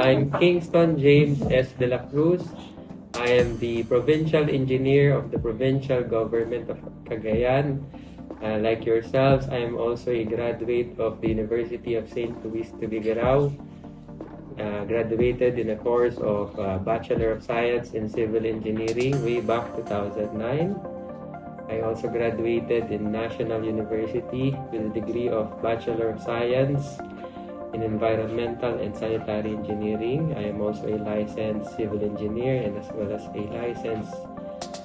I'm Kingston James S. De La Cruz. I am the Provincial Engineer of the Provincial Government of Cagayan. Like yourselves, I am also a graduate of the University of St. Luis Tubigaraw. Graduated in a course of Bachelor of Science in Civil Engineering way back 2009. I also graduated in National University with a degree of Bachelor of Science in Environmental and Sanitary Engineering. I am also a licensed civil engineer and as well as a licensed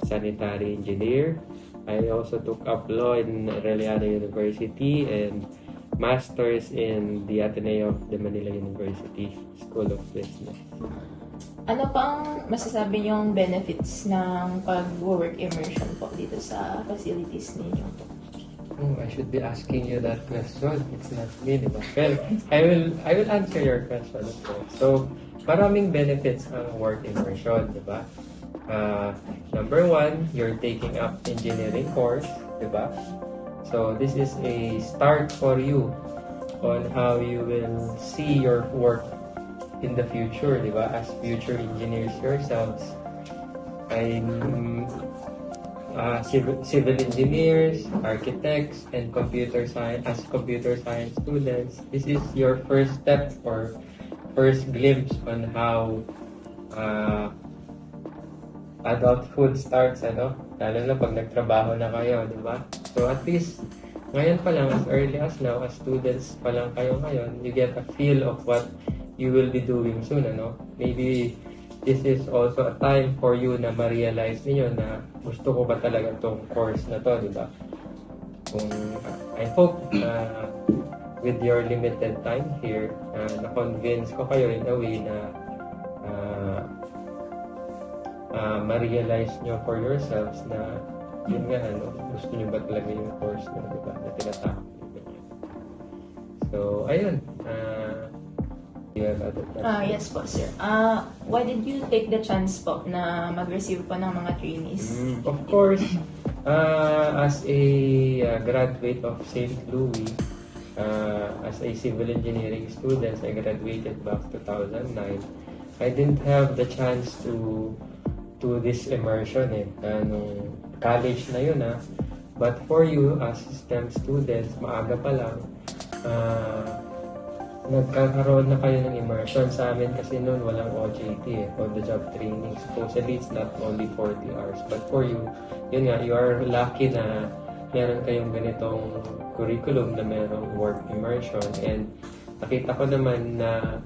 sanitary engineer. I also took up law in Aureliano University and Masters in the Ateneo of the Manila University School of Business. Ano pang masasabi yung benefits ng pag-work immersion po dito sa facilities ninyo? Oh, I should be asking you that question. It's not me, di ba? Well, I will answer your question. Okay. So, maraming benefits ang work immersion, di ba? Number one, you're taking up engineering course, di ba? So, this is a start for you on how you will see your work in the future, di ba? As future engineers yourselves. Civil engineers, architects, and computer science students. This is your first step or first glimpse on how adulthood starts, ano? Lalo na pag nagtrabaho na kayo, di ba? So at least, ngayon pa lang, as early as now, as students pa lang kayo ngayon, you get a feel of what you will be doing soon, ano? Maybe this is also a time for you na ma-realize niyo na gusto ko ba talaga itong course na to, di ba? I hope with your limited time here, na-convince ko kayo in a way na ma-realize nyo for yourselves na yun nga, ano, gusto nyo ba talaga yung course na, di ba, na tinatawag. So, ayun. Yes po, sir. Why did you take the chance po na mag-receive po ng mga trainees? Of course, as a graduate of St. Louis, as a civil engineering student, I graduated back 2009. I didn't have the chance to this immersion nung college na yun But for you, as STEM students, maaga pa lang, nagkakaroon na kayo ng immersion. Sa amin kasi noon walang OJT, on the job training. Supposedly it's not only 40 hours, but for you, yun nga, you are lucky na meron kayong ganitong curriculum na merong work immersion. And nakita ko naman na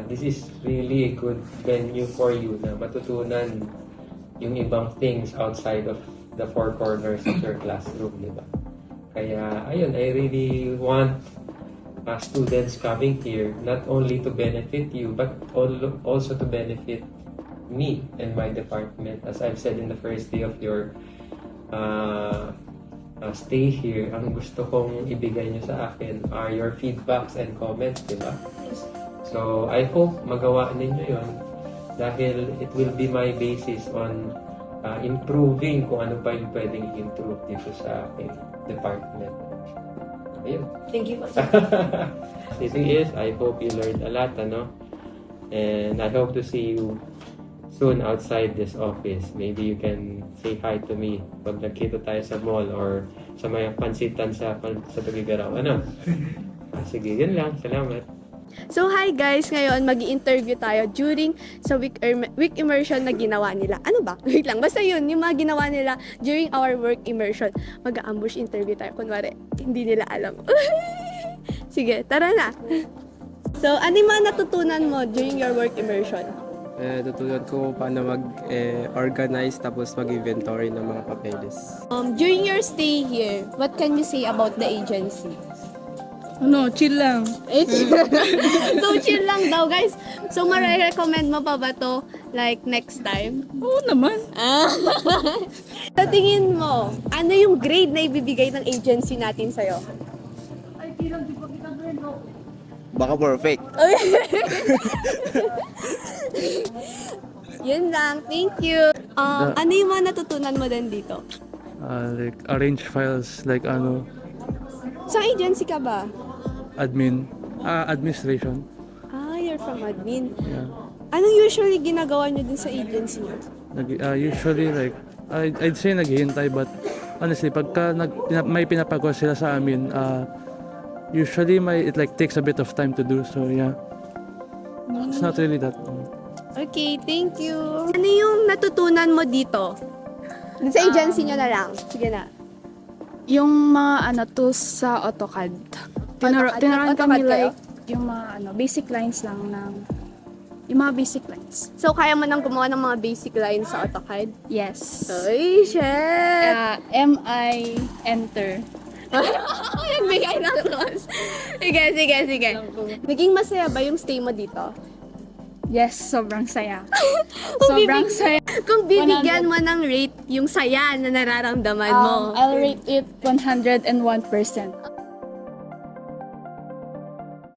this is really a good venue for you na matutunan yung ibang things outside of the four corners of your classroom, di ba? Kaya ayun, I really want students coming here not only to benefit you but also to benefit me and my department. As I've said in the first day of your stay here, ang gusto kong ibigay nyo sa akin are your feedbacks and comments, di ba? So I hope magawa ninyo yon dahil it will be my basis on improving kung ano pa yung pwedeng improve dito sa aking department. Ayun. Thank you po, sir. The thing is, I hope you learned a lot, ano? And I hope to see you soon outside this office. Maybe you can say hi to me pag nagkita tayo sa mall or sa may pansitan sa Tugigaraw, ano? Sige, yun lang. Salamat. So hi guys, ngayon mag-i-interview tayo during sa week immersion na ginawa nila. Ano ba? Wait lang, basta yun, yung mga ginawa nila during our work immersion. Mag-ambush interview tayo, kunwari, hindi nila alam. Sige, tara na! So, ano yung mga natutunan mo during your work immersion? Tutunan ko paano mag-organize tapos mag-inventory ng mga papeles. During your stay here, what can you say about the agency? Ano, chill lang. So, chill lang daw, guys. So, marirecommend mo pa ba to, like, next time? Oo naman. Sa tingin mo, ano yung grade na ibibigay ng agency natin sa'yo? Baka perfect. Yun lang. Thank you. Ano yung mga natutunan mo din dito? Like arrange files, like Sa agency ka ba? administration. You're from admin. Yeah. Anong usually ginagawa nyo din sa agency nyo? Usually like I'd say naghihintay, but honestly pagka may pinapagawa sila sa amin, usually it like takes a bit of time to do, so yeah. It's not really that Okay, thank you. Ano yung natutunan mo dito? Sa agency nyo na lang. Sige na. Yung mga tools sa AutoCAD. Tinuruan AutoCAD kami kayo? like yung mga basic lines lang ng yung mga basic lines. So, kaya mo nang gumawa ng mga basic lines sa AutoCAD? Yes. Ay, shit! MI enter. Nagbigay ng close. Sige. Naging masaya ba yung stay mo dito? Yes, sobrang saya. Sobrang saya. Kung bibigyan mo ng rate yung saya na nararamdaman mo. I'll rate it 101%.